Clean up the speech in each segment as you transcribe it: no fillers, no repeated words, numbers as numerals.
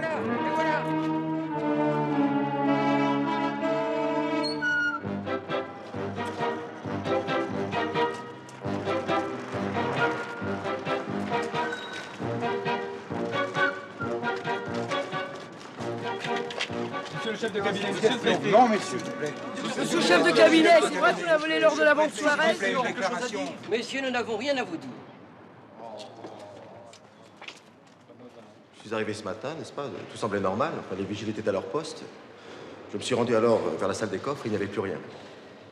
voilà, et voilà. Monsieur le chef de cabinet, monsieur le préfet. Non, messieurs, s'il vous plaît. Monsieur le chef de cabinet, c'est vrai que vous la volé lors de la banque Suarez? Messieurs, nous n'avons rien à vous dire. Je suis arrivé ce matin, n'est-ce pas? Tout semblait normal. Enfin, les vigiles étaient à leur poste. Je me suis rendu alors vers la salle des coffres, il n'y avait plus rien.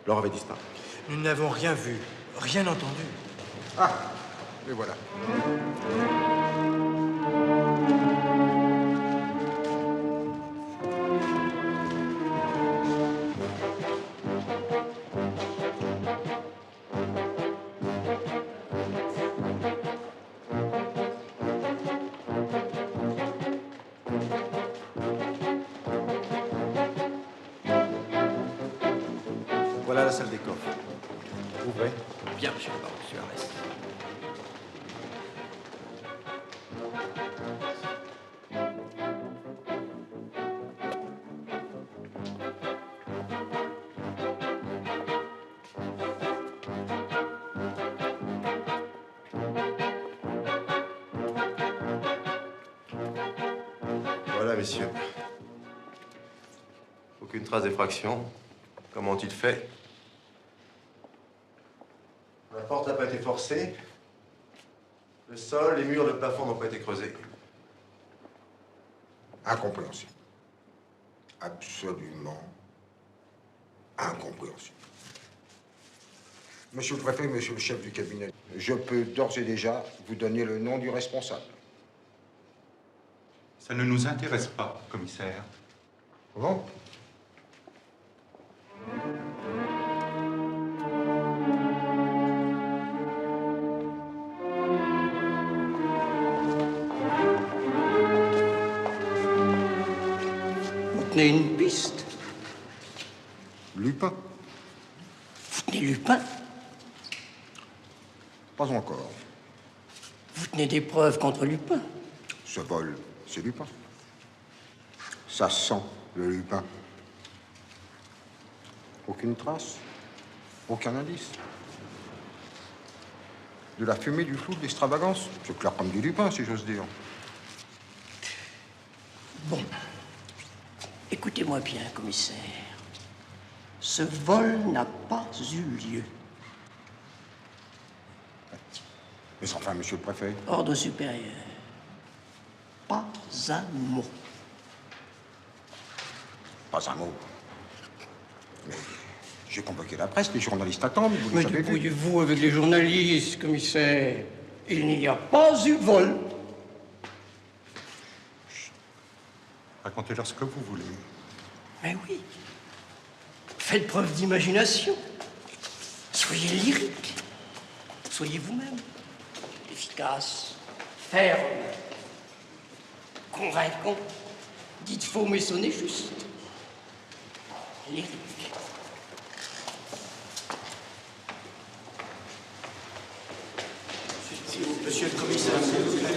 L'or avait disparu. Nous n'avons rien vu, rien entendu. Ah, et voilà. Voilà la salle des coffres. Ouvrez. Bien, monsieur le baron Suarez. Voilà, messieurs. Aucune trace d'effraction. Comment ont-ils fait? La porte n'a pas été forcée. Le sol, les murs, le plafond n'ont pas été creusés. Incompréhensible. Absolument incompréhensible. Monsieur le préfet, monsieur le chef du cabinet, je peux d'ores et déjà vous donner le nom du responsable. Ça ne nous intéresse pas, commissaire. Bon. Vous tenez une piste. Lupin? Vous tenez Lupin. Pas encore. Vous tenez des preuves contre Lupin. Ce vol, c'est Lupin. Ça sent le Lupin. Aucune trace, aucun indice. De la fumée, du flou, de l'extravagance. C'est clair comme du Lupin, si j'ose dire. Bon. Écoutez-moi bien, commissaire. Ce vol n'a pas eu lieu. Mais enfin, monsieur le préfet. Ordre supérieur. Pas un mot. Pas un mot. Mais j'ai convoqué la presse, les journalistes attendent, vous Mais les avez vus. débrouillez-vous avec les journalistes, commissaire. Il n'y a pas eu vol. Racontez-leur ce que vous voulez. Mais oui. Faites preuve d'imagination. Soyez lyrique. Soyez vous-même. Efficace. Ferme. Convaincant. Dites faux mais sonnez juste. Lyrique. Monsieur le commissaire, s'il vous plaît.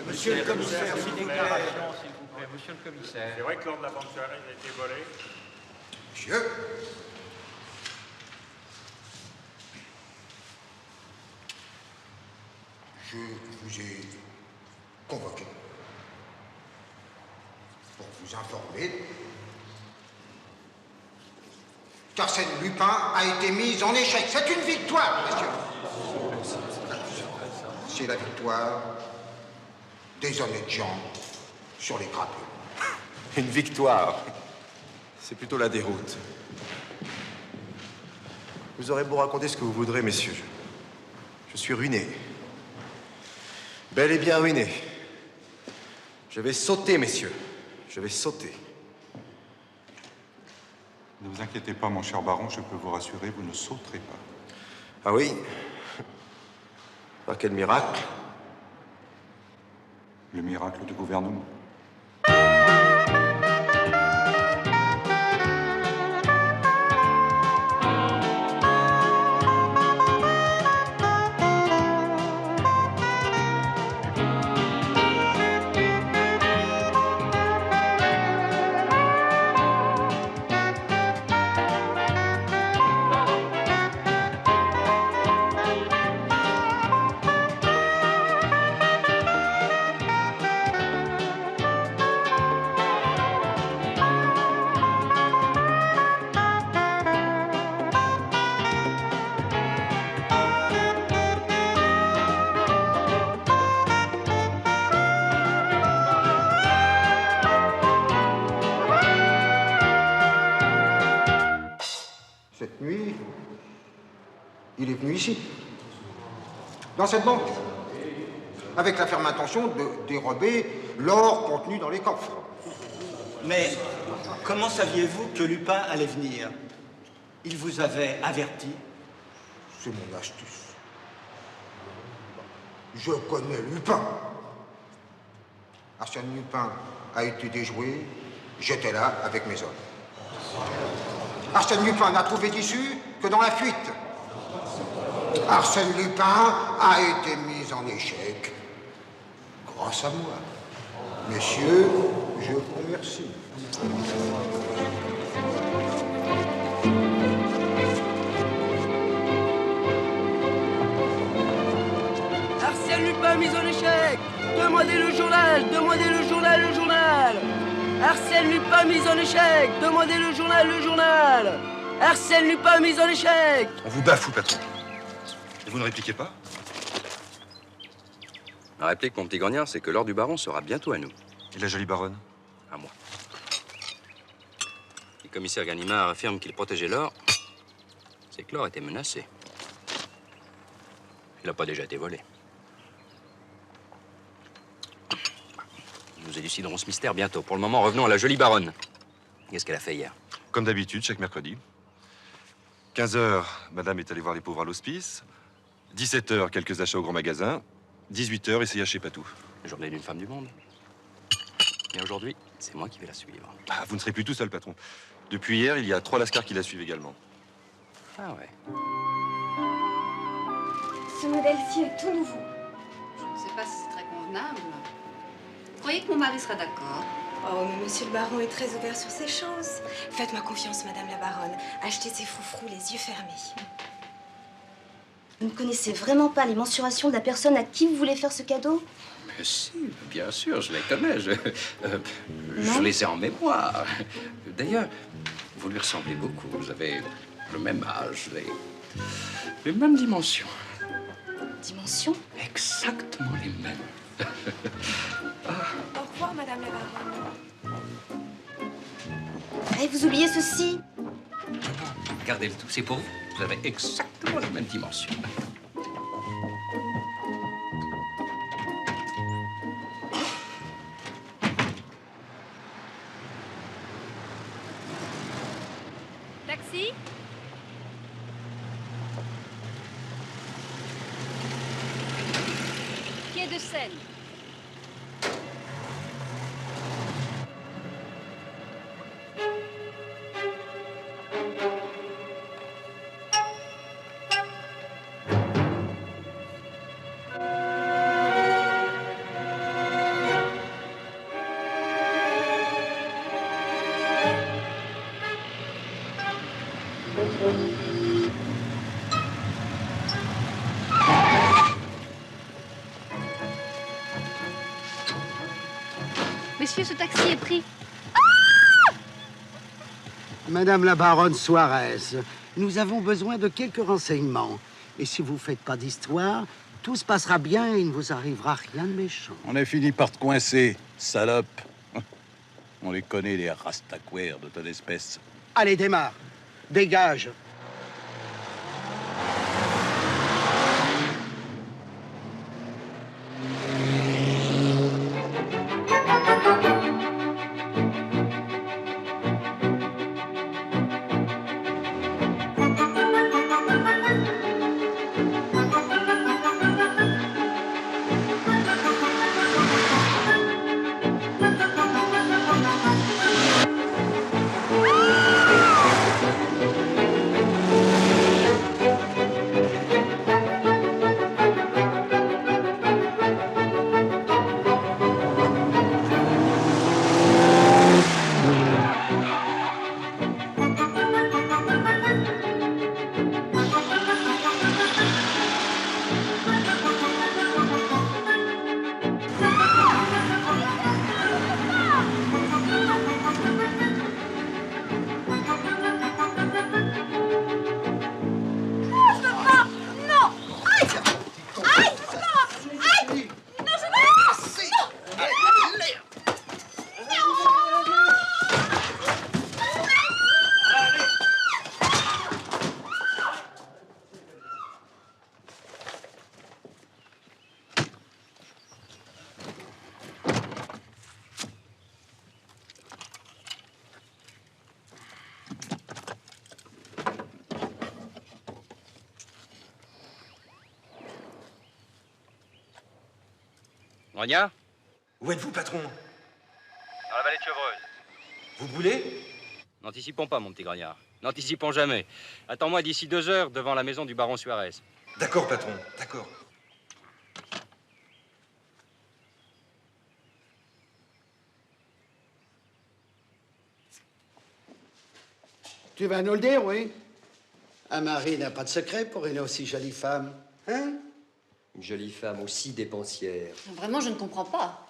Monsieur le commissaire, s'il vous plaît. S'il vous plaît, monsieur le commissaire. C'est vrai que l'or de la banque Suarez a été volé. Monsieur, je vous ai convoqué pour vous informer qu'Arsène Lupin a été mis en échec. C'est une victoire, messieurs. C'est la victoire des honnêtes gens sur les crapauds. Une victoire. C'est plutôt la déroute. Vous aurez beau raconter ce que vous voudrez, messieurs. Je suis ruiné. Bel et bien ruiné. Je vais sauter, messieurs. Je vais sauter. Ne vous inquiétez pas, mon cher baron, je peux vous rassurer, vous ne sauterez pas. Ah oui? Par quel miracle? Le miracle du gouvernement. ici, dans cette banque, avec la ferme intention de dérober l'or contenu dans les coffres. Mais comment saviez-vous que Lupin allait venir? Il vous avait averti? C'est mon astuce. Je connais Lupin. Arsène Lupin a été déjoué, j'étais là avec mes hommes. Arsène Lupin n'a trouvé d'issue que dans la fuite. Arsène Lupin a été mis en échec grâce à moi. Messieurs, je vous remercie. Arsène Lupin mis en échec. Demandez le journal, demandez le journal, le journal. Arsène Lupin mis en échec. Demandez le journal, le journal. Arsène Lupin mis en échec. On vous bafoue, patron. Et vous ne répliquez pas? Ma réplique, mon petit grognard, c'est que l'or du baron sera bientôt à nous. Et la jolie baronne? À moi. Le commissaire Ganimard affirme qu'il protégeait l'or. C'est que l'or était menacé. Il n'a pas déjà été volé. Nous éluciderons ce mystère bientôt. Pour le moment, revenons à la jolie baronne. Qu'est-ce qu'elle a fait hier? Comme d'habitude, chaque mercredi. 15h, madame est allée voir les pauvres à l'hospice. 17h, quelques achats au grand magasin. 18h, essayage chez Patou. La journée d'une femme du monde. Et aujourd'hui, c'est moi qui vais la suivre. Ah, vous ne serez plus tout seul, patron. Depuis hier, il y a 3 lascars qui la suivent également. Ah ouais. Ce modèle-ci est tout nouveau. Je ne sais pas si c'est très convenable. Vous croyez que mon mari sera d'accord? Oh, mais monsieur le baron est très ouvert sur ces choses. Faites-moi confiance, madame la baronne. Achetez ces froufrous les yeux fermés. Vous ne connaissez vraiment pas les mensurations de la personne à qui vous voulez faire ce cadeau? Mais si, bien sûr, je les connais. Je les ai en mémoire. D'ailleurs, vous lui ressemblez beaucoup. Vous avez le même âge, les mêmes dimensions. Dimensions? Exactement les mêmes. Au revoir, madame la baronne. Et vous oubliez ceci? Gardez le tout, c'est pour vous. Vous avez exactement les mêmes dimensions. Taxi? Quai de Seine. Messieurs, ce taxi est pris. Madame la baronne Suarez, nous avons besoin de quelques renseignements. Et si vous faites pas d'histoire, tout se passera bien et il ne vous arrivera rien de méchant. On a fini par te coincer, salope. On les connaît, les rastaquaires de ton espèce. Allez, démarre. Dégage. Grognard? Où êtes-vous, patron? Dans la vallée de Chevreuse. Vous brûlez? N'anticipons pas, mon petit Grognard. N'anticipons jamais. Attends-moi d'ici 2 heures devant la maison du baron Suarez. D'accord, patron, d'accord. Tu vas nous le dire, oui? Un mari n'a pas de secret pour une aussi jolie femme. Hein? Une jolie femme aussi dépensière. Vraiment, je ne comprends pas.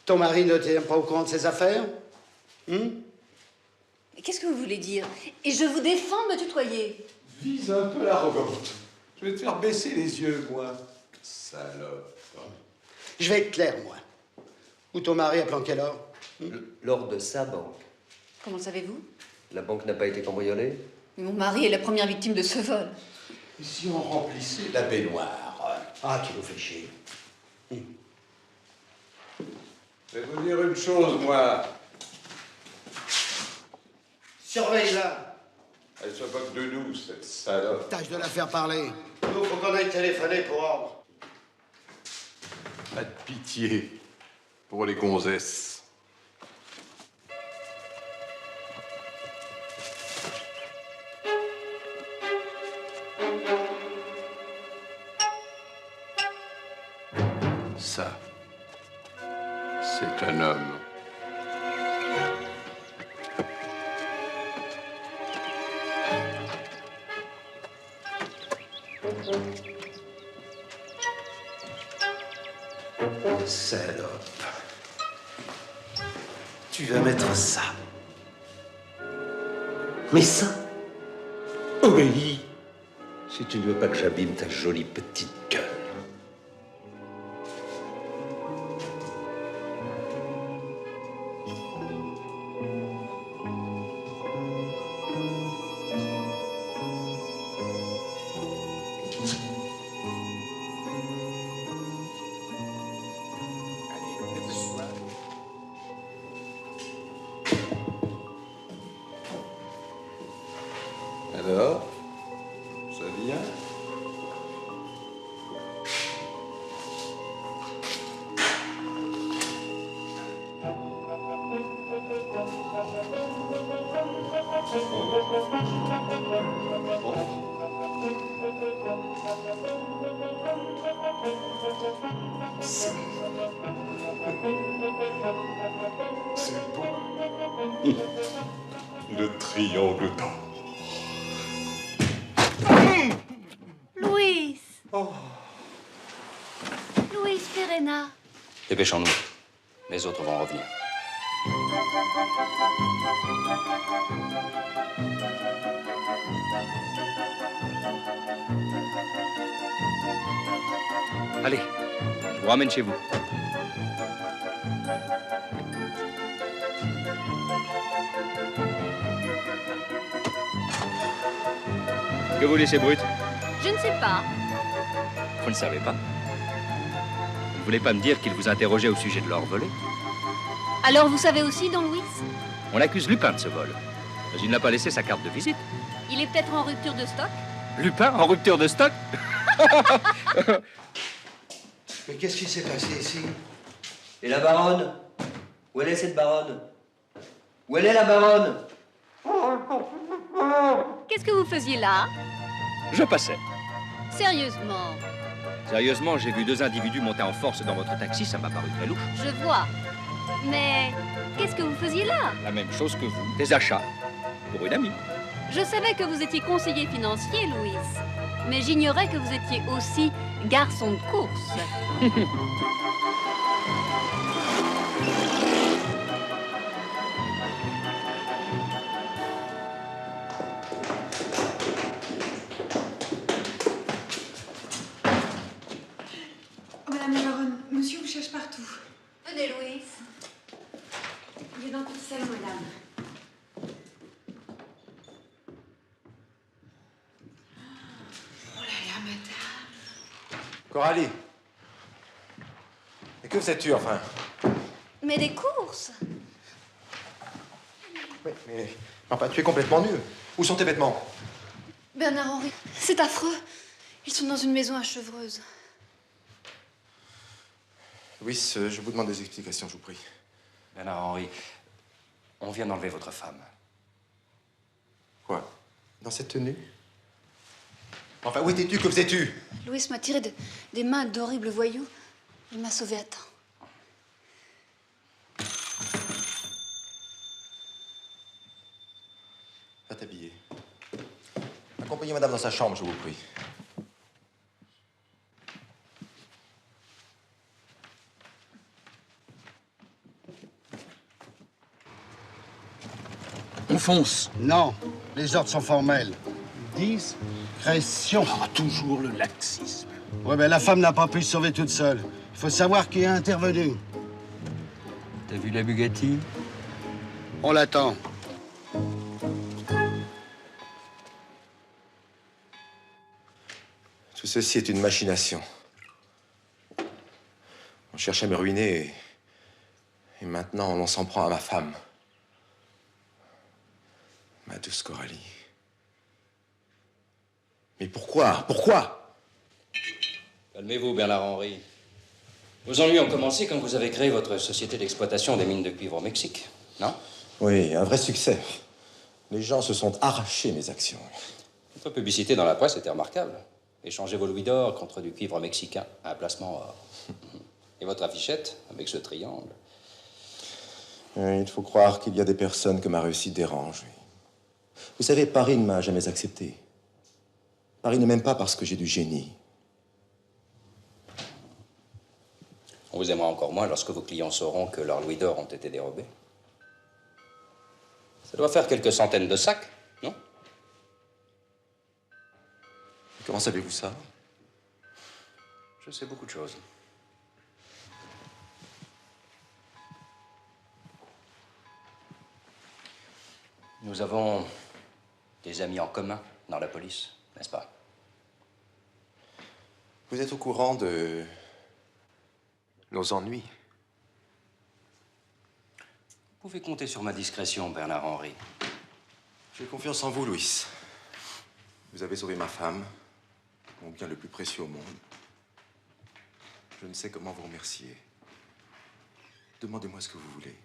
Ton mari ne tient pas au courant de ses affaires? Mais qu'est-ce que vous voulez dire? Et je vous défends de me tutoyer. Vise un peu l'arrogante. Je vais te faire baisser les yeux, moi. Salope. Je vais être clair, moi. Où ton mari a planqué l'or? L'or de sa banque. Comment le savez-vous? La banque n'a pas été cambriolée? Mon mari est la première victime de ce vol. Et si on remplissait la baignoire? Ah, tu nous fais chier. Je vais vous dire une chose, moi. Surveille-la. Elle se moque de nous, cette salope. Tâche de la faire parler. Nous, faut qu'on aille téléphoner pour ordre. Pas de pitié pour les gonzesses. Ça, c'est un homme. Salope. Tu vas mettre ça. Mais ça? Obéis. Si tu ne veux pas que j'abîme ta jolie petite gueule. Alors, ça vient? C'est beau. Le triangle d'or. Luis! Luis Perena. Dépêchons-nous. Les autres vont revenir. Allez, je vous ramène chez vous. Que vous laissez brute? Je ne sais pas. Vous ne savez pas? Vous ne voulez pas me dire qu'il vous interrogeait au sujet de l'or volé? Alors vous savez aussi, Don Luis? On accuse Lupin de ce vol. Mais il n'a pas laissé sa carte de visite. Il est peut-être en rupture de stock? Lupin en rupture de stock? Mais qu'est-ce qui s'est passé ici? Et la baronne? Où elle est, cette baronne? Où elle est, la baronne? Qu'est-ce que vous faisiez là? Je passais. Sérieusement? Sérieusement, j'ai vu 2 individus monter en force dans votre taxi, ça m'a paru très louche. Je vois. Mais qu'est-ce que vous faisiez là? La même chose que vous, des achats. Pour une amie. Je savais que vous étiez conseiller financier, Louis. Mais j'ignorais que vous étiez aussi garçon de course. Madame la baronne, monsieur vous cherche partout. Venez, Louis. Il est dans le petit salon, madame. Oh là là, madame. Coralie. Mais que faisais-tu, enfin? Mais des courses? Oui, mais... Enfin, tu es complètement nue. Où sont tes vêtements? Bernard-Henri, c'est affreux. Ils sont dans une maison à Chevreuse. Louis, je vous demande des explications, je vous prie. Bernard-Henri, on vient d'enlever votre femme. Quoi? Dans cette tenue? Enfin, où étais-tu? Que faisais-tu? Louis m'a tiré des mains d'horribles voyous. Il m'a sauvé à temps. Va t'habiller. Accompagnez madame dans sa chambre, je vous prie. On fonce. Non, les ordres sont formels. Discrétion. Ah, toujours le laxisme. Ouais, mais la femme n'a pas pu se sauver toute seule. Il faut savoir qui est intervenu. T'as vu la Bugatti? On l'attend. Tout ceci est une machination. On cherche à me ruiner et maintenant on s'en prend à ma femme. Ma douce Coralie. Mais pourquoi? Pourquoi? Calmez-vous, Bernard-Henri. Vos ennuis ont commencé quand vous avez créé votre société d'exploitation des mines de cuivre au Mexique, non? Oui, un vrai succès. Les gens se sont arrachés mes actions. Votre publicité dans la presse était remarquable. Échangez vos louis d'or contre du cuivre mexicain à un placement or. Et votre affichette, avec ce triangle. Oui, il faut croire qu'il y a des personnes que ma réussite dérange. Oui. Vous savez, Paris ne m'a jamais accepté. Paris ne m'aime pas parce que j'ai du génie. On vous aimera encore moins lorsque vos clients sauront que leurs louis d'or ont été dérobés. Ça doit faire quelques centaines de sacs, non? Comment savez-vous ça? Je sais beaucoup de choses. Nous avons des amis en commun dans la police, n'est-ce pas? Vous êtes au courant de nos ennuis? Vous pouvez compter sur ma discrétion, Bernard-Henri. J'ai confiance en vous, Louis. Vous avez sauvé ma femme, mon bien le plus précieux au monde. Je ne sais comment vous remercier. Demandez-moi ce que vous voulez.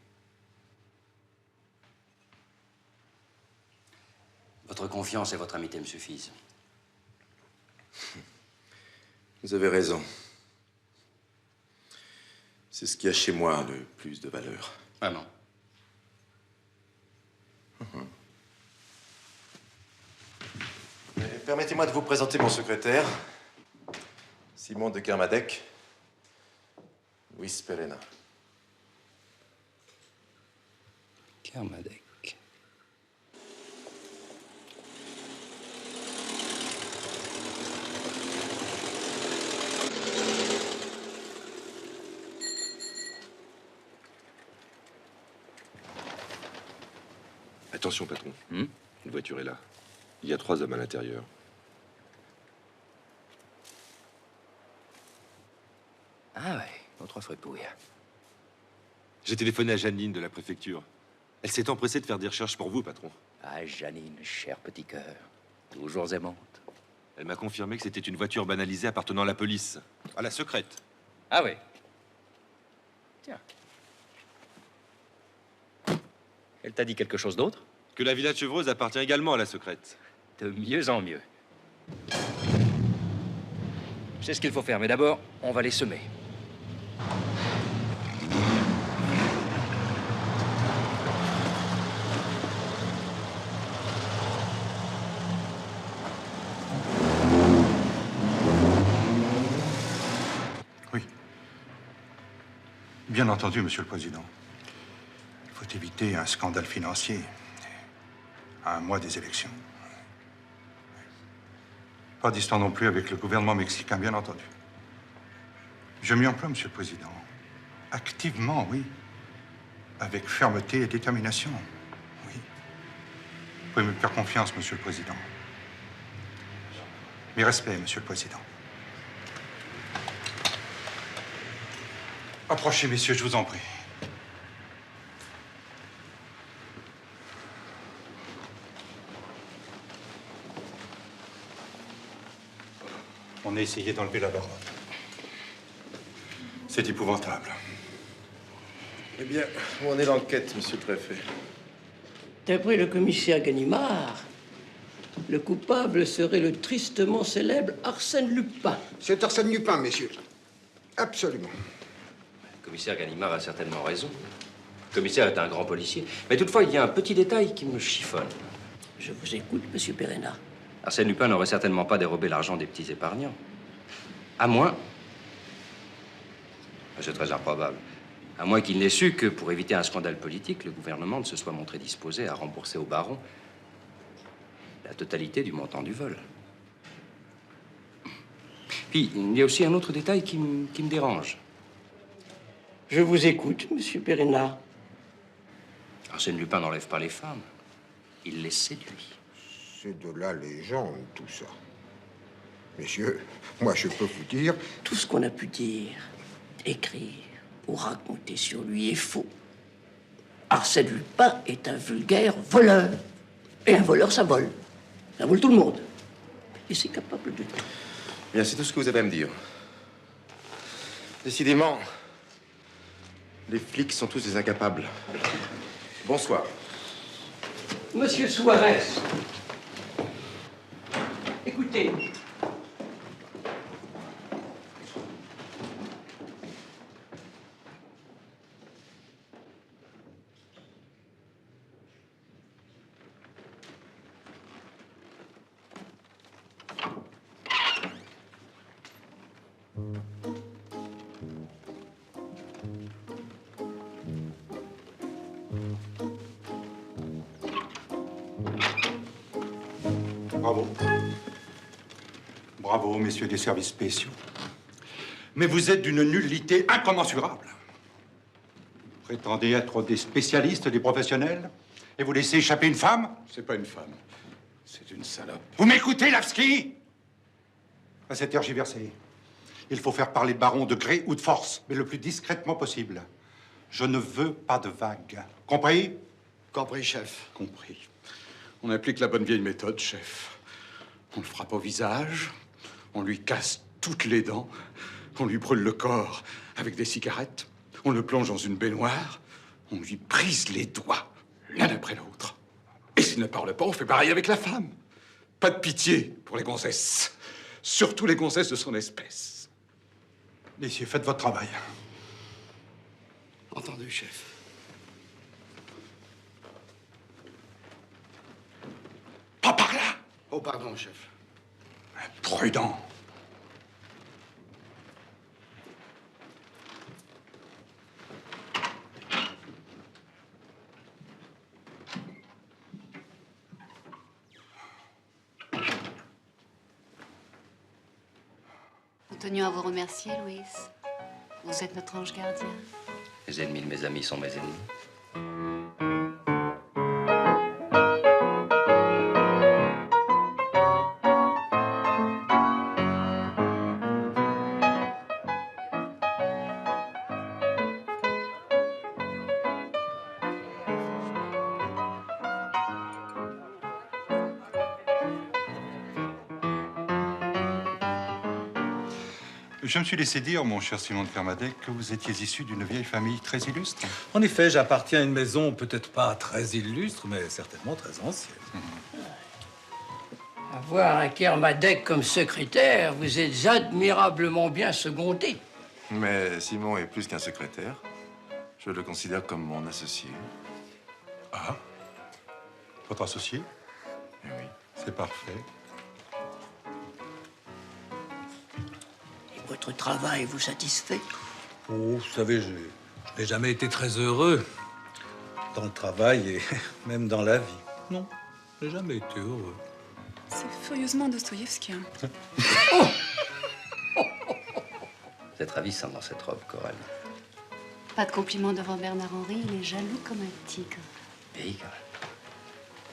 Votre confiance et votre amitié me suffisent. Vous avez raison. C'est ce qui a chez moi le plus de valeur. Ah non. Permettez-moi de vous présenter mon secrétaire, Simon de Kermadec, Louis Perena. Kermadec. Attention, patron. Une voiture est là. Il y a 3 hommes à l'intérieur. Ah ouais, notre fripouille. J'ai téléphoné à Janine de la préfecture. Elle s'est empressée de faire des recherches pour vous, patron. Ah, Janine, cher petit cœur. Toujours aimante. Elle m'a confirmé que c'était une voiture banalisée appartenant à la police. À la secrète. Ah oui. Tiens. Elle t'a dit quelque chose d'autre? Que la villa de Chevreuse appartient également à la secrète. De mieux en mieux. Je sais ce qu'il faut faire, mais d'abord, on va les semer. Oui. Bien entendu, Monsieur le Président. Il faut éviter un scandale financier à un mois des élections. Pas d'histoire non plus avec le gouvernement mexicain, bien entendu. Je m'y emploie, Monsieur le Président. Activement, oui. Avec fermeté et détermination. Oui. Vous pouvez me faire confiance, Monsieur le Président. Mes respects, Monsieur le Président. Approchez, messieurs, je vous en prie. On a essayé d'enlever la baronne. C'est épouvantable. Eh bien, où en est l'enquête, monsieur le préfet? D'après le commissaire Ganimard, le coupable serait le tristement célèbre Arsène Lupin. C'est Arsène Lupin, messieurs. Absolument. Le commissaire Ganimard a certainement raison. Le commissaire est un grand policier. Mais toutefois, il y a un petit détail qui me chiffonne. Je vous écoute, monsieur Perena. Arsène Lupin n'aurait certainement pas dérobé l'argent des petits épargnants. À moins... C'est très improbable. À moins qu'il n'ait su que, pour éviter un scandale politique, le gouvernement ne se soit montré disposé à rembourser au baron la totalité du montant du vol. Puis, il y a aussi un autre détail qui me dérange. Je vous écoute, monsieur Perena. Arsène Lupin n'enlève pas les femmes. Il les séduit. C'est de la légende, tout ça. Messieurs, moi, je peux vous dire... Tout ce qu'on a pu dire, écrire ou raconter sur lui est faux. Arsène Lupin est un vulgaire voleur. Et un voleur, ça vole. Ça vole tout le monde. Et c'est capable de tout. Bien, c'est tout ce que vous avez à me dire. Décidément, les flics sont tous des incapables. Bonsoir. Monsieur Suarez, écoutez. Bravo. Bravo, messieurs des services spéciaux. Mais vous êtes d'une nullité incommensurable. Vous prétendez être des spécialistes, des professionnels, et vous laissez échapper une femme? C'est pas une femme. C'est une salope. Vous m'écoutez, Lavski? C'est tergiversé. Il faut faire parler le baron de gré ou de force, mais le plus discrètement possible. Je ne veux pas de vagues. Compris? Compris, chef. Compris. On applique la bonne vieille méthode, chef. On le frappe au visage, on lui casse toutes les dents, on lui brûle le corps avec des cigarettes, on le plonge dans une baignoire, on lui brise les doigts, l'un après l'autre. Et s'il ne parle pas, on fait pareil avec la femme. Pas de pitié pour les gonzesses. Surtout les gonzesses de son espèce. Messieurs, faites votre travail. Entendu, chef. Pas par là! Oh, pardon, chef. Prudent. Nous tenions à vous remercier, Louis. Vous êtes notre ange gardien. Les ennemis de mes amis sont mes ennemis. Je me suis laissé dire, mon cher Simon de Kermadec, que vous étiez issu d'une vieille famille très illustre. En effet, j'appartiens à une maison peut-être pas très illustre, mais certainement très ancienne. Avoir un Kermadec comme secrétaire, vous êtes admirablement bien secondé. Mais Simon est plus qu'un secrétaire. Je le considère comme mon associé. Ah? Votre associé? Eh oui. C'est parfait. Votre travail vous satisfait? Oh, vous savez, je n'ai jamais été très heureux dans le travail et même dans la vie. Non, je n'ai jamais été heureux. C'est furieusement dostoïevskien. Vous êtes ravissant dans cette robe, Coralie. Pas de compliment devant Bernard-Henri, il est jaloux comme un tigre. Tigre?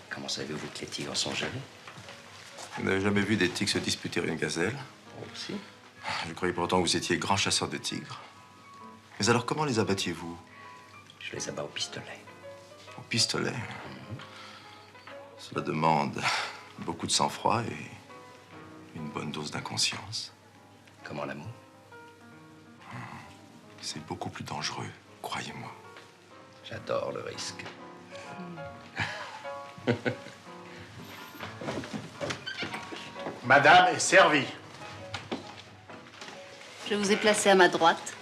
Comment savez-vous que les tigres sont jaloux? Vous n'avez jamais vu des tigres se disputer une gazelle? Oh, si. Je croyais pourtant que vous étiez grand chasseur de tigres. Mais alors, comment les abattiez-vous? Je les abats au pistolet. Au pistolet? Cela demande beaucoup de sang-froid et une bonne dose d'inconscience. Comment l'amour? C'est beaucoup plus dangereux, croyez-moi. J'adore le risque. Madame est servie. Je vous ai placé à ma droite.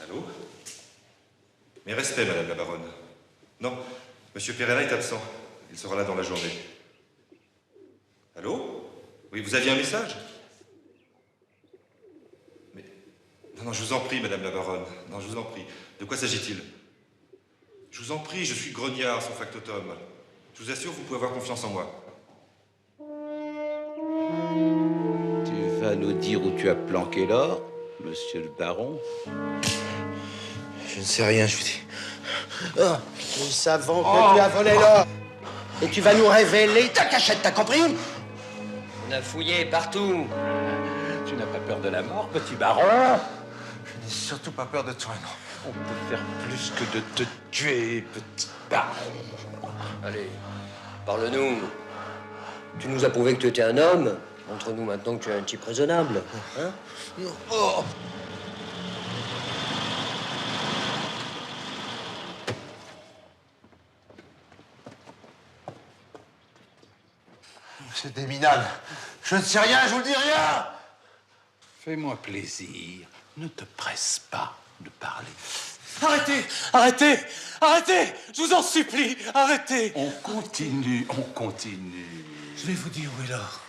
Allô? Mes respects, Madame la Baronne. Non, Monsieur Perella est absent. Il sera là dans la journée. Allô? Oui, vous aviez un message? Mais... Non, je vous en prie, Madame la Baronne. Non, je vous en prie. De quoi s'agit-il? Je vous en prie, je suis Grognard, son factotum. Je vous assure, vous pouvez avoir confiance en moi. Tu vas nous dire où tu as planqué l'or, monsieur le baron? Je ne sais rien, je vous dis. Oh, nous savons que tu as volé l'or. Et tu vas nous révéler ta cachette, t'as compris? On a fouillé partout. Tu n'as pas peur de la mort, petit baron? Je n'ai surtout pas peur de toi, non. On peut faire plus que de te tuer, petit baron. Allez, parle-nous. Tu nous as prouvé que tu étais un homme. Montre-nous maintenant que tu es un type raisonnable. Hein? Oh. C'est des minables. Je ne sais rien, je vous le dis rien. Fais-moi plaisir. Ne te presse pas de parler. Arrêtez! Arrêtez! Arrêtez! Je vous en supplie, arrêtez! On continue, on continue. Je vais vous dire où est l'or.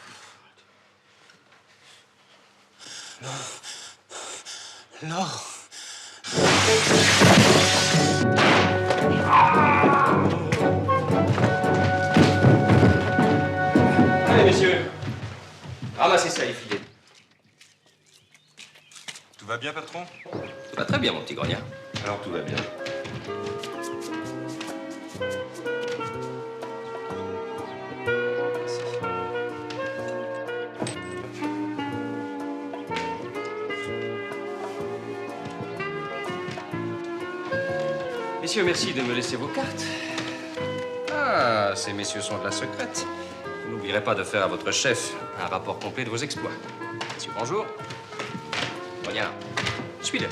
L'or. Allez, messieurs, ramassez ça et filez. Tout va bien, patron? Tout va très bien, mon petit grognard. Alors tout va bien. Messieurs, merci de me laisser vos cartes. Ah, ces messieurs sont de la secrète. Vous n'oublierez pas de faire à votre chef un rapport complet de vos exploits. Messieurs, bonjour. Grognard, suis-le.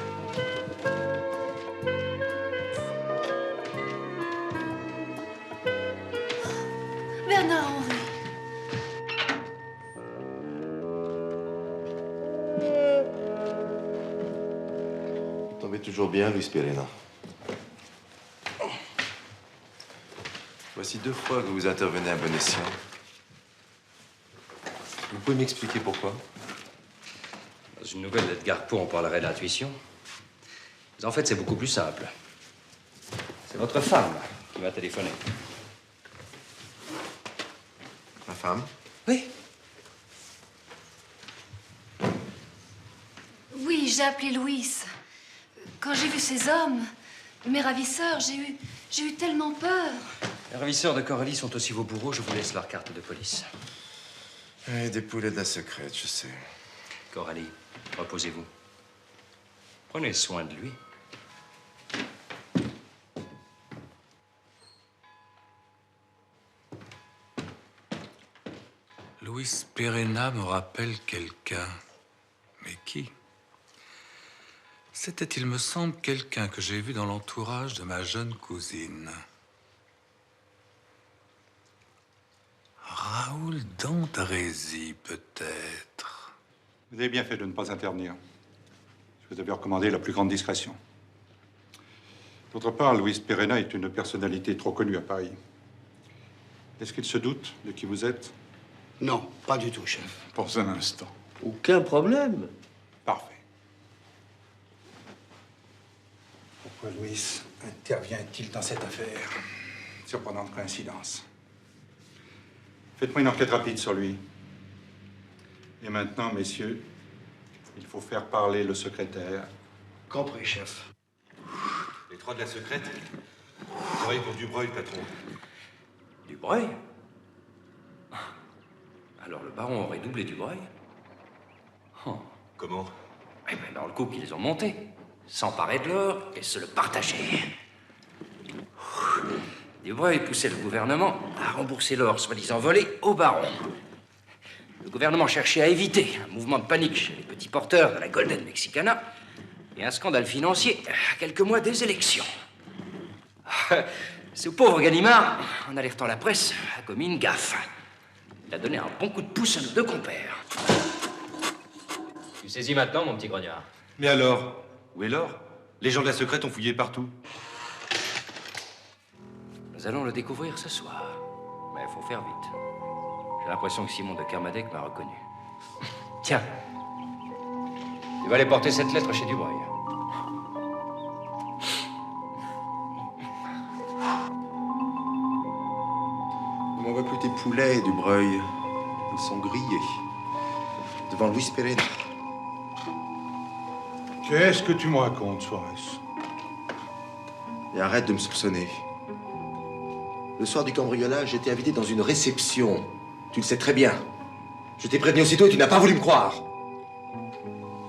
Bernard Henry. Vous tombez toujours bien, Luis Perena. Voici 2 fois que vous intervenez à bon escient. Vous pouvez m'expliquer pourquoi? Dans une nouvelle d'Edgar Poe, on parlerait d'intuition. Mais en fait, c'est beaucoup plus simple. C'est votre femme qui m'a téléphoné. Ma femme? Oui. Oui, j'ai appelé Louis. Quand j'ai vu ces hommes, mes ravisseurs, j'ai eu tellement peur. Les ravisseurs de Coralie sont aussi vos bourreaux. Je vous laisse leur carte de police. Oui, des poulets de la secrète, je sais. Coralie, reposez-vous. Prenez soin de lui. Luis Perena me rappelle quelqu'un. Mais qui? C'était, il me semble, quelqu'un que j'ai vu dans l'entourage de ma jeune cousine. Raoul d'Andrézy, peut-être. Vous avez bien fait de ne pas intervenir. Je vous avais recommandé la plus grande discrétion. D'autre part, Luis Perena est une personnalité trop connue à Paris. Est-ce qu'il se doute de qui vous êtes? Non, pas du tout, chef. Pour un instant. Aucun problème. Parfait. Pourquoi Luis intervient-il dans cette affaire? Surprenante coïncidence. Faites-moi une enquête rapide sur lui. Et maintenant, messieurs, il faut faire parler le secrétaire. Compris, chef. Les 3 de la secrète travaillent pour Dubreuil, patron. Dubreuil? Alors le baron aurait doublé Dubreuil. Oh. Comment? Eh bien, dans le coup qu'ils ont monté, s'emparer de l'or et se le partager. Dubreuil poussait le gouvernement à rembourser l'or soi-disant volé au baron. Le gouvernement cherchait à éviter un mouvement de panique chez les petits porteurs de la Golden Mexicana et un scandale financier à quelques mois des élections. Ce pauvre Gallimard, en alertant la presse, a commis une gaffe. Il a donné un bon coup de pouce à nos deux compères. Tu saisis maintenant, mon petit grognard. Mais alors, où est l'or? Les gens de la secrète ont fouillé partout. Nous allons le découvrir ce soir. Mais il faut faire vite. J'ai l'impression que Simon de Kermadec m'a reconnu. Tiens, tu vas aller porter cette lettre chez Dubreuil. Ne m'envoie plus tes poulets, Dubreuil. Ils sont grillés. Devant Luis Perena. Qu'est-ce que tu me racontes, Suarez? Et arrête de me soupçonner. Le soir du cambriolage, j'étais invité dans une réception. Tu le sais très bien. Je t'ai prévenu aussitôt et tu n'as pas voulu me croire.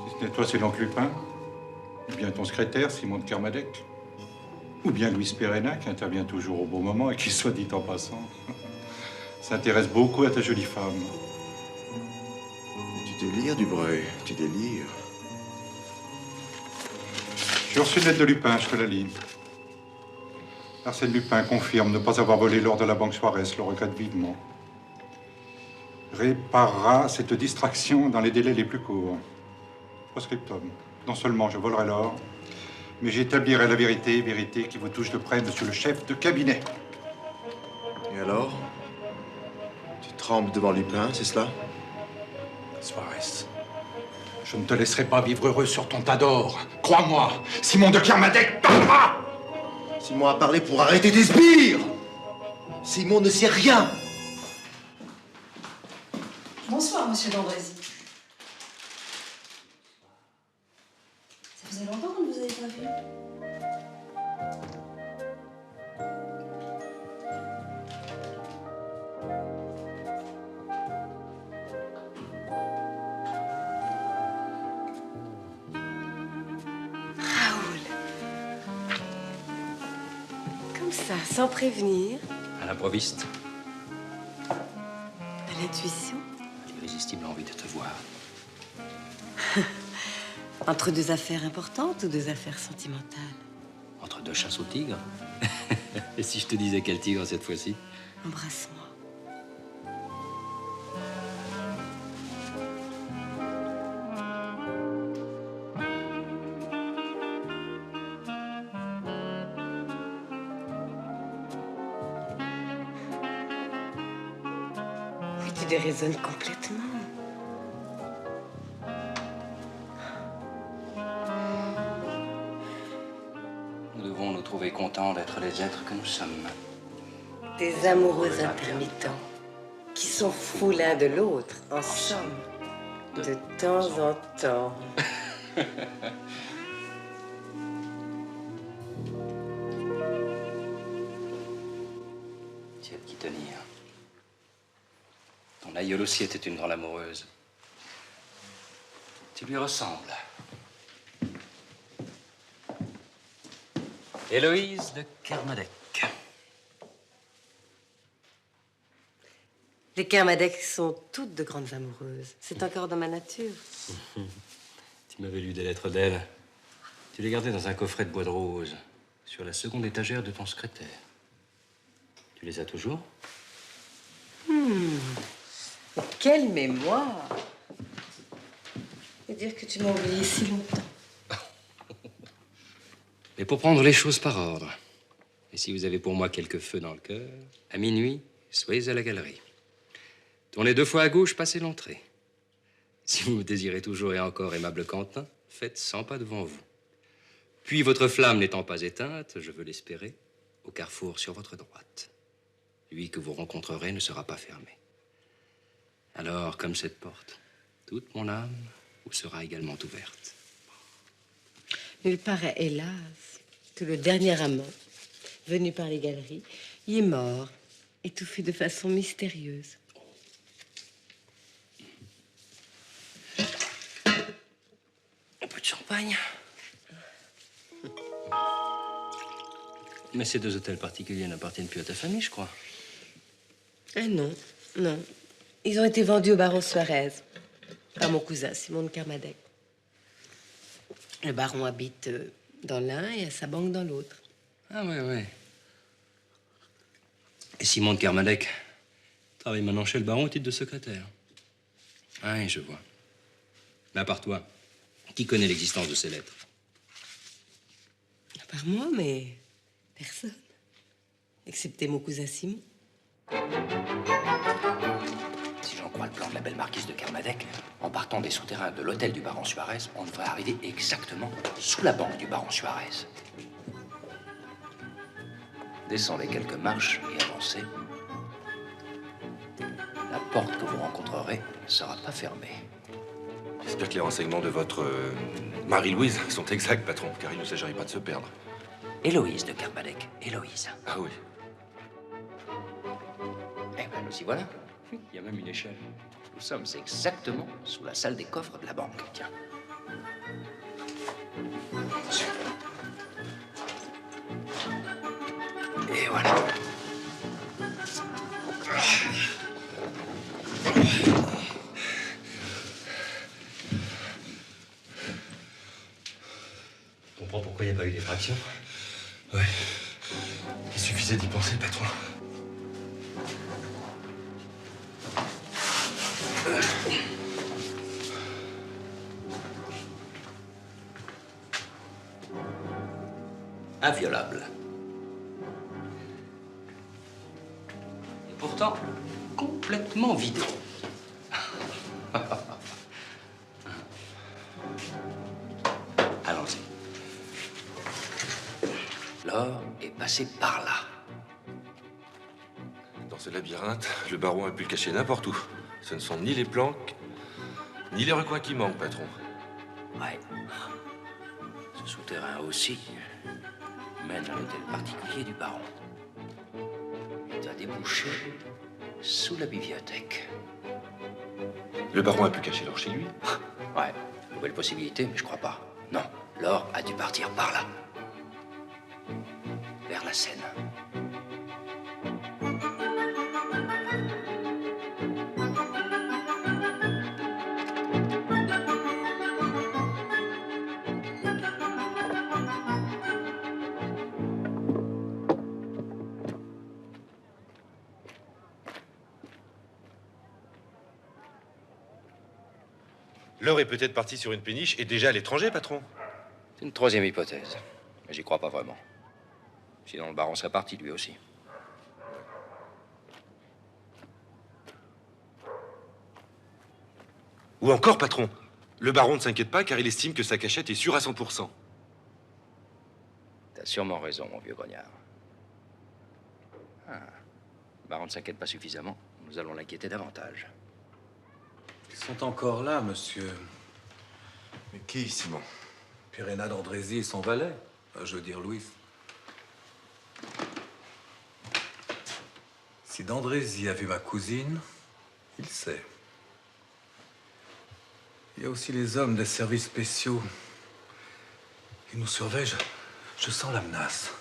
Si ce n'est toi, c'est donc Lupin? Ou bien ton secrétaire, Simon de Kermadec? Ou bien Luis Perena, qui intervient toujours au bon moment et qui, soit dit en passant, s'intéresse beaucoup à ta jolie femme. Tu délires, Dubreuil. Tu délires. J'ai reçu une lettre de Lupin, je te la lis. Arsène Lupin confirme ne pas avoir volé l'or de la banque Suarez, le regrette vivement. Réparera cette distraction dans les délais les plus courts. Proscriptum. Non seulement je volerai l'or, mais j'établirai la vérité, vérité qui vous touche de près, monsieur le chef de cabinet. Et alors? Tu trembles devant Lupin, c'est cela? Suarez, je ne te laisserai pas vivre heureux sur ton tas d'or. Crois-moi, Simon de Kermadec parlera! Simon a parlé pour arrêter tes sbires! Simon ne sait rien! Bonsoir, monsieur d'Andrézy. Ça faisait longtemps qu'on ne vous avait pas vu. Comme ça, sans prévenir, À l'improviste, à l'intuition. l'irrésistible envie de te voir. Entre deux affaires importantes ou deux affaires sentimentales? Entre deux chasses au tigre. Et si je te disais quel tigre cette fois-ci? Embrasse-moi. Mais tu déraisonnes complètement. Nous devons nous trouver contents d'être les êtres que nous sommes. Des amoureux intermittents qui sont fous l'un de l'autre, en somme, de temps en temps. Tu as de qui tenir. Ton aïeul aussi était une grande amoureuse. Tu lui ressembles. Héloïse de Kermadec. Les Kermadec sont toutes de grandes amoureuses. C'est encore dans ma nature. Tu m'avais lu des lettres d'elle. Tu les gardais dans un coffret de bois de rose, sur la seconde étagère de ton secrétaire. Tu les as toujours? Quelle mémoire! Et dire que tu m'as oublié si longtemps. Mais pour prendre les choses par ordre, et si vous avez pour moi quelques feux dans le cœur, à minuit, soyez à la galerie. Tournez 2 fois à gauche, passez l'entrée. Si vous me désirez toujours et encore, aimable Quentin, faites 100 pas devant vous. Puis, votre flamme n'étant pas éteinte, je veux l'espérer, au carrefour sur votre droite. Lui que vous rencontrerez ne sera pas fermé. Alors, comme cette porte, toute mon âme vous sera également ouverte. Il paraît, hélas, que le dernier amant, venu par les galeries, y est mort, étouffé de façon mystérieuse. de champagne. Mais ces deux hôtels particuliers n'appartiennent plus à ta famille, je crois. Ah non, non. Ils ont été vendus au baron Suarez par mon cousin Simon de Kermadec. Le baron habite dans l'un et a sa banque dans l'autre. Ah ouais, ouais. Et Simon de Kermadec travaille maintenant chez le baron au titre de secrétaire. Ah oui, je vois. Mais à part toi, qui connaît l'existence de ces lettres? À part moi, mais personne. Excepté mon cousin Simon. Si j'en crois le plan de la belle marquise de Kermadec, en partant des souterrains de l'hôtel du baron Suarez, on devrait arriver exactement sous la banque du baron Suarez. Descendez quelques marches et avancez. La porte que vous rencontrerez ne sera pas fermée. J'espère que les renseignements de votre Marie-Louise sont exacts, patron, car il ne s'agirait pas de se perdre. Héloïse de Kermadec, Héloïse. Ah oui. Eh ben, nous y voilà. Il y a même une échelle. Nous sommes exactement sous la salle des coffres de la banque. Tiens. Et voilà. Je comprends pourquoi il n'y a pas eu d'effraction. Ouais. Il suffisait d'y penser, patron. Inviolable. Et pourtant, complètement vidé. Allons-y. L'or est passé par là. Dans ce labyrinthe, le baron a pu le cacher n'importe où. Ce ne sont ni les planques, ni les recoins qui manquent, patron. Ouais. Ce souterrain aussi mène à l'hôtel particulier du baron. Il doit déboucher sous la bibliothèque. Le baron a pu cacher l'or chez lui? Ouais, nouvelle possibilité, mais je crois pas. Non, l'or a dû partir par là. Vers la Seine. L'or est peut-être parti sur une péniche et déjà à l'étranger, patron. C'est une troisième hypothèse, mais j'y crois pas vraiment. Sinon, le baron serait parti, lui aussi. Ou encore, patron, le baron ne s'inquiète pas car il estime que sa cachette est sûre à 100%. T'as sûrement raison, mon vieux grognard. Ah, le baron ne s'inquiète pas suffisamment. Nous allons l'inquiéter davantage. Ils sont encore là, monsieur. Mais qui, Simon? Pirena d'Andrézy et son valet. Je veux dire, Louis. Si d'Andrézy a vu ma cousine, il sait. Il y a aussi les hommes des services spéciaux. Ils nous surveillent. Je sens la menace.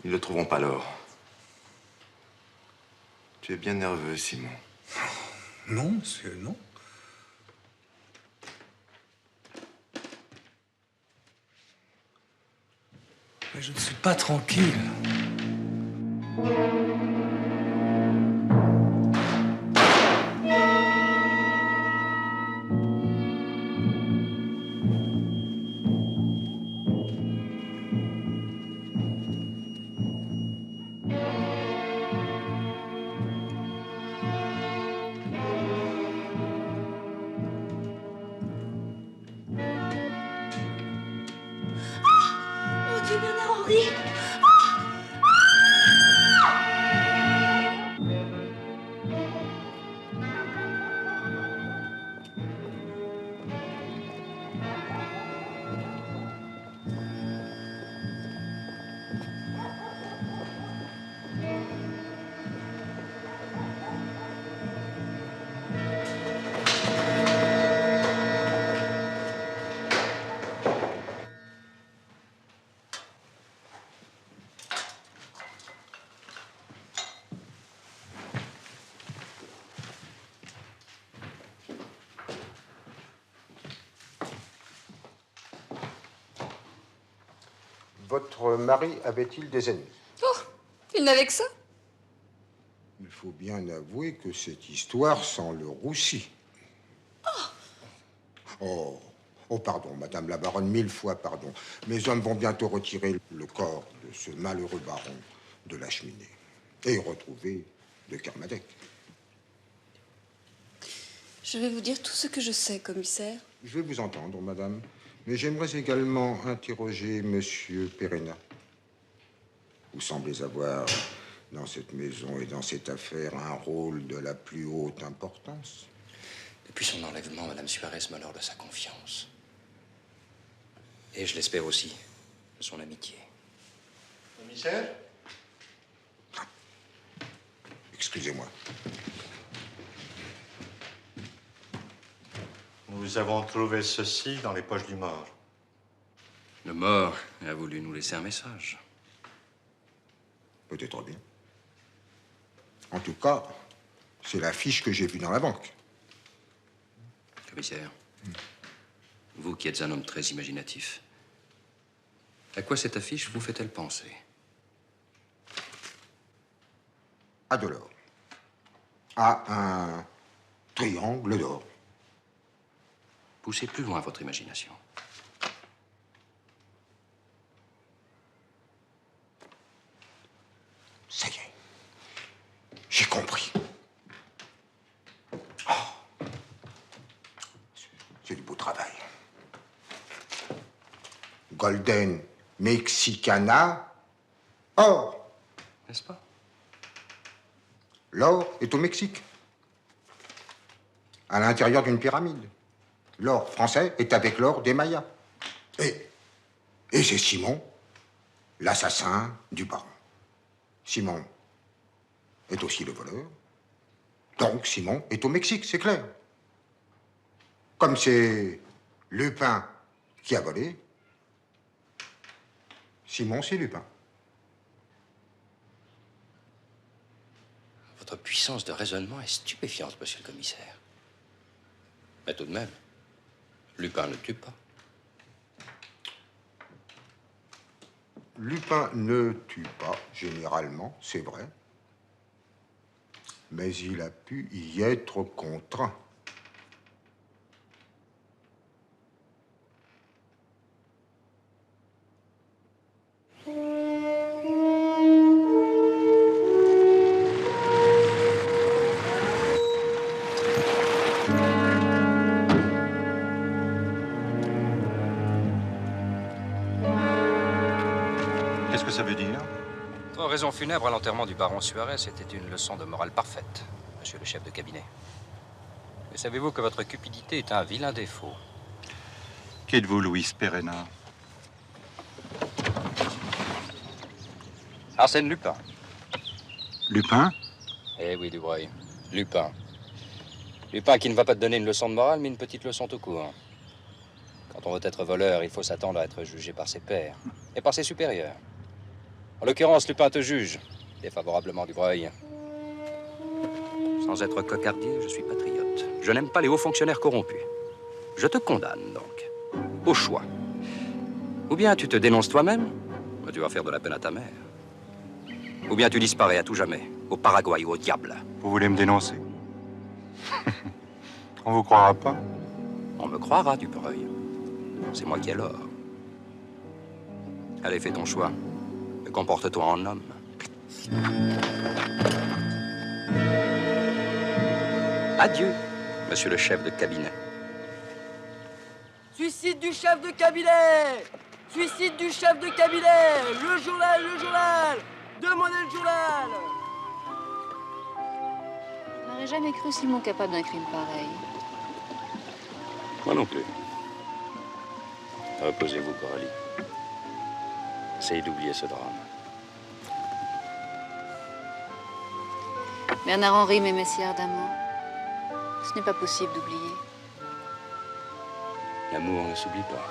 Ils ne trouveront pas l'or. Tu es bien nerveux, Simon. Non, monsieur, non. Mais je ne suis pas tranquille. Mon Dieu, Bernard Henry! Votre mari avait-il des ennemis? Oh, il n'avait que ça. Il faut bien avouer que cette histoire sent le roussi. Oh, pardon, Madame la Baronne, 1000 fois pardon. Mes hommes vont bientôt retirer le corps de ce malheureux baron de la cheminée et retrouver de Kermadec. Je vais vous dire tout ce que je sais, commissaire. Je vais vous entendre, Madame, mais j'aimerais également interroger Monsieur Perena. Vous semblez avoir, dans cette maison et dans cette affaire, un rôle de la plus haute importance. Depuis son enlèvement, Madame Suarez m'honore de sa confiance. Et je l'espère aussi, de son amitié. Commissaire? Excusez-moi. Nous avons trouvé ceci dans les poches du mort. Le mort a voulu nous laisser un message. Peut-être bien. En tout cas, c'est la fiche que j'ai vue dans la banque. Commissaire, vous qui êtes un homme très imaginatif, à quoi cette affiche vous fait-elle penser? À de l'or. À un triangle d'or. Poussez plus loin votre imagination. Ça y est. J'ai compris. Oh. C'est du beau travail. Golden Mexicana, or. N'est-ce pas? L'or est au Mexique. À l'intérieur d'une pyramide. L'or français est avec l'or des Mayas. Et c'est Simon, l'assassin du baron. Simon est aussi le voleur. Donc Simon est au Mexique, c'est clair. Comme c'est Lupin qui a volé, Simon, c'est Lupin. Votre puissance de raisonnement est stupéfiante, monsieur le commissaire. Mais tout de même, Lupin ne tue pas. Lupin ne tue pas, généralement, c'est vrai. Mais il a pu y être contraint. Qu'est-ce que ça veut dire? Votre oraison funèbre à l'enterrement du baron Suarez était une leçon de morale parfaite, monsieur le chef de cabinet. Mais savez-vous que votre cupidité est un vilain défaut? Qui êtes-vous, Louis Perena? Arsène Lupin. Lupin? Eh oui, Dubreuil. Lupin. Lupin qui ne va pas te donner une leçon de morale, mais une petite leçon tout court. Quand on veut être voleur, il faut s'attendre à être jugé par ses pairs et par ses supérieurs. En l'occurrence, Lupin te juge, défavorablement, Dubreuil. Sans être cocardier, je suis patriote. Je n'aime pas les hauts fonctionnaires corrompus. Je te condamne, donc, au choix. Ou bien tu te dénonces toi-même, tu vas faire de la peine à ta mère. Ou bien tu disparais à tout jamais, au Paraguay ou au diable. Vous voulez me dénoncer? On vous croira pas? On me croira, Dubreuil. C'est moi qui ai l'or. Allez, fais ton choix. Et comporte-toi en homme. Adieu, monsieur le chef de cabinet. Suicide du chef de cabinet! Suicide du chef de cabinet! Le journal! Demandez le journal! Je n'aurais jamais cru Simon capable d'un crime pareil. Moi non plus. Reposez-vous, Coralie. Essayez d'oublier ce drame. Bernard-Henri m'aimait si ardemment. Ce n'est pas possible d'oublier. L'amour ne s'oublie pas.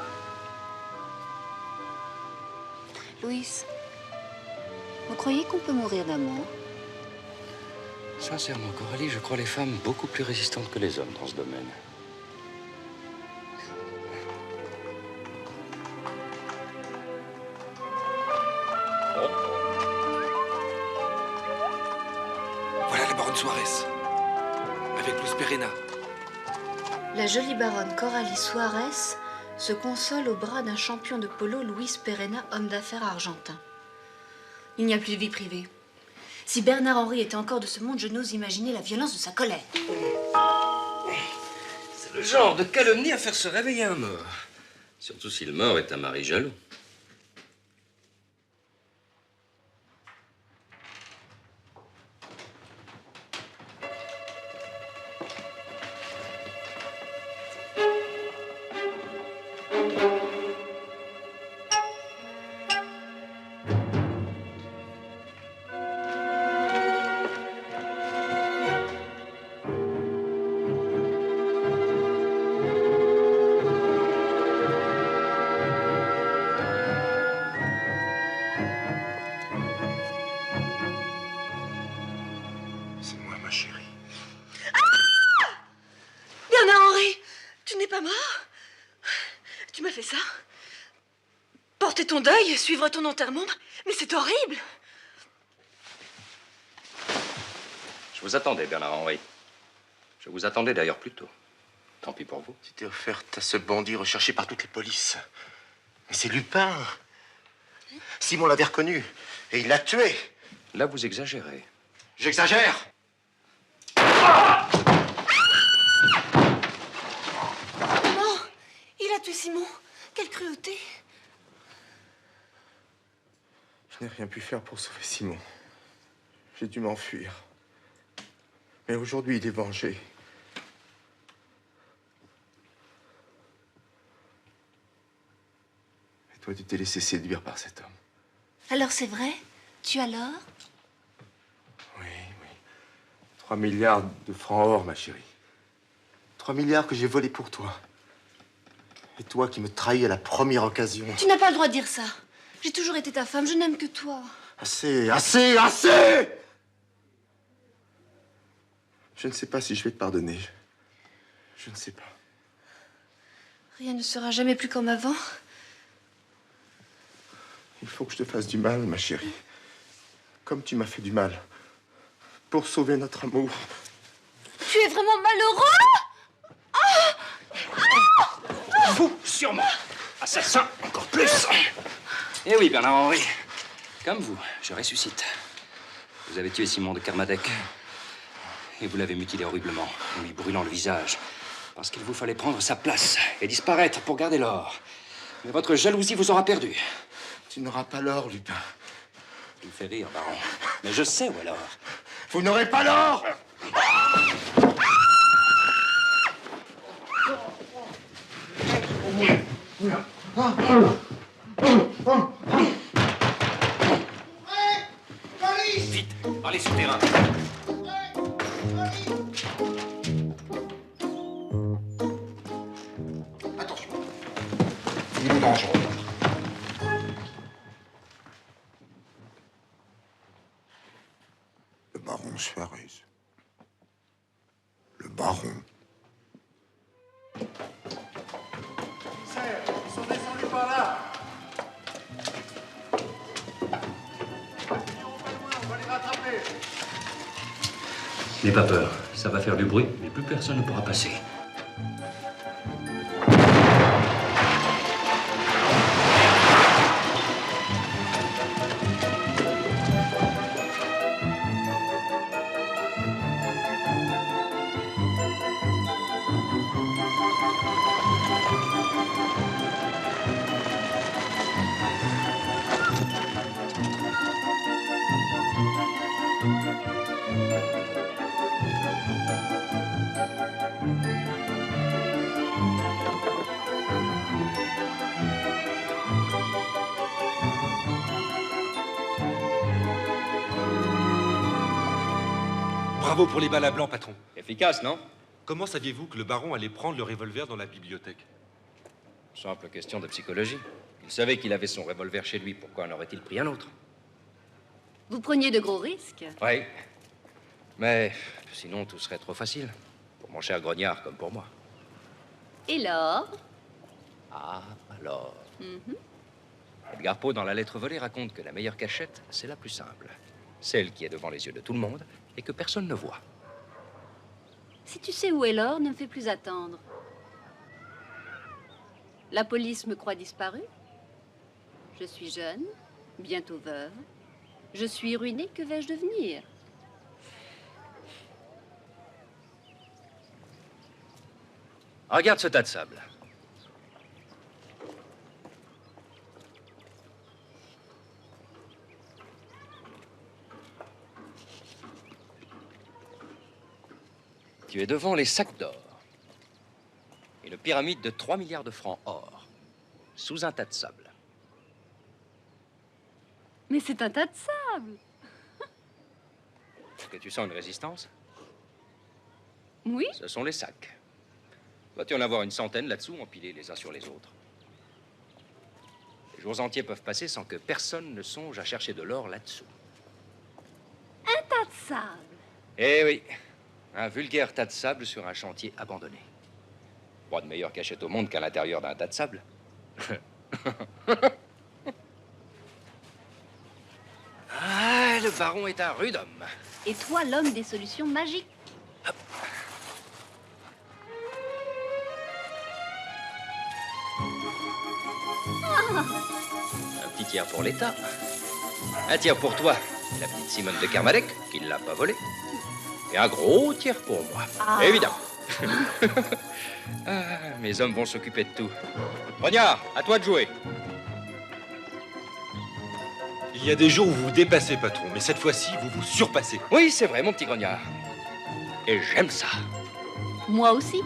Louis, vous croyez qu'on peut mourir d'amour? Sincèrement, Coralie, je crois les femmes beaucoup plus résistantes que les hommes dans ce domaine. la baronne Suarez. Avec Luz Perena. La jolie baronne Coralie Suarez se console au bras d'un champion de polo, Luis Perena, homme d'affaires argentin. Il n'y a plus de vie privée. Si Bernard-Henri était encore de ce monde, je n'ose imaginer la violence de sa colère. C'est le genre de calomnie à faire se réveiller un mort. Surtout si le mort est un mari jaloux. Porter ton deuil, suivre ton enterrement, mais c'est horrible. Je vous attendais, Bernard-Henri. Je vous attendais d'ailleurs plus tôt. Tant pis pour vous. Tu t'es offerte à ce bandit recherché par toutes les polices. Mais c'est Lupin. Simon l'avait reconnu et il l'a tué. Là, vous exagérez. J'exagère. Maman, il a tué Simon. Quelle cruauté. Je n'ai rien pu faire pour sauver Simon. J'ai dû m'enfuir. Mais aujourd'hui, il est vengé. Et toi, tu t'es laissé séduire par cet homme. Alors c'est vrai? Tu as l'or? Oui. 3 milliards de francs or, ma chérie. 3 milliards que j'ai volés pour toi. Et toi qui me trahis à la première occasion. Tu n'as pas le droit de dire ça. J'ai toujours été ta femme, je n'aime que toi. Assez, assez, assez! Je ne sais pas si je vais te pardonner. Je ne sais pas. Rien ne sera jamais plus comme avant. Il faut que je te fasse du mal, ma chérie. Comme tu m'as fait du mal. Pour sauver notre amour. Tu es vraiment malheureux? Fou, sûrement. Assassin, encore plus. Eh oui, Bernard-Henri. Comme vous, je ressuscite. Vous avez tué Simon de Kermadec. Et vous l'avez mutilé horriblement, en lui brûlant le visage. Parce qu'il vous fallait prendre sa place et disparaître pour garder l'or. Mais votre jalousie vous aura perdu. Tu n'auras pas l'or, Lupin. Il me fait rire, baron. Mais je sais où est l'or. Vous n'aurez pas l'or! Vite, allez sur le terrain. Attention. Il est dangereux. Le baron Suarez. Le baron. Ils sont descendus par là. On va les rattraper. N'aie pas peur, ça va faire du bruit, mais plus personne ne pourra passer. Bravo pour les balles à blanc, patron. Efficace, non? Comment saviez-vous que le baron allait prendre le revolver dans la bibliothèque? Simple question de psychologie. Il savait qu'il avait son revolver chez lui. Pourquoi en aurait-il pris un autre? Vous preniez de gros risques. Oui. Mais sinon, tout serait trop facile. Pour mon cher grognard comme pour moi. Et l'or? Ah, alors. Edgar Poe, dans La lettre volée, raconte que la meilleure cachette, c'est la plus simple. Celle qui est devant les yeux de tout le monde et que personne ne voit. Si tu sais où est l'or, ne me fais plus attendre. La police me croit disparue. Je suis jeune, bientôt veuve. Je suis ruinée, que vais-je devenir? Regarde ce tas de sable. Tu es devant les sacs d'or. Une pyramide de 3 milliards de francs or, sous un tas de sable. Mais c'est un tas de sable. Est-ce que tu sens une résistance? Oui. Ce sont les sacs. Dois-tu en avoir une centaine là-dessous, empilés les uns sur les autres? Les jours entiers peuvent passer sans que personne ne songe à chercher de l'or là-dessous. Un tas de sable. Eh oui, un vulgaire tas de sable sur un chantier abandonné. Pas de meilleure cachette au monde qu'à l'intérieur d'un tas de sable. Ah, le baron est un rude homme. Et toi, l'homme des solutions magiques. Un petit tiers pour l'État. Un tiers pour toi, la petite Simone de Kermadec, qui ne l'a pas volé. Et un gros tiers pour moi, évidemment. Ah, mes hommes vont s'occuper de tout. Grognard, à toi de jouer. Il y a des jours où vous vous dépassez, patron, mais cette fois-ci, vous vous surpassez. Oui, c'est vrai, mon petit Grognard. Et j'aime ça. Moi aussi.